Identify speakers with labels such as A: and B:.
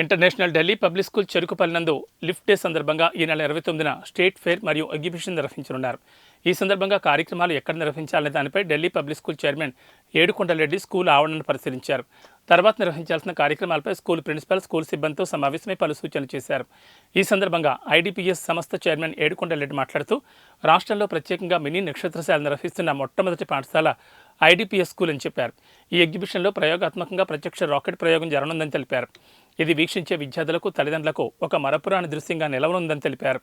A: International Delhi public school Cherukupalli నందు lift day సందర్భంగా ఈ నెల 29న స్టేట్ ఫెయిర్ మరియు ఎగ్జిబిషన్ నిర్వహించనున్నారు. ఈ సందర్భంగా కార్యక్రమాలు ఎక్కడ నిర్వహించాలనే దానిపై Delhi public school chairman Yedukondalareddy school ఆవరణను పరిశీలించారు. తర్వాత నిర్వహించాల్సిన కార్యక్రమాలపై స్కూల్ ప్రిన్సిపల్, స్కూల్ సిబ్బందితో సమావేశమై పలు సూచనలు చేశారు. ఈ సందర్భంగా ఐడిపిఎస్ సంస్థ చైర్మన్ ఏడుకొండలరెడ్డి మాట్లాడుతూ, రాష్ట్రంలో ప్రత్యేకంగా మినీ నక్షత్రశాల నిర్వహిస్తున్న మొట్టమొదటి పాఠశాల ఐడిపిఎస్ స్కూల్ అని చెప్పారు. ఈ ఎగ్జిబిషన్లో ప్రయోగాత్మకంగా ప్రత్యక్ష రాకెట్ ప్రయోగం జరగనుందని తెలిపారు. ఇది వీక్షించే విద్యార్థులకు, తల్లిదండ్రులకు ఒక మరపురాని దృశ్యంగా నిలవనుందని తెలిపారు.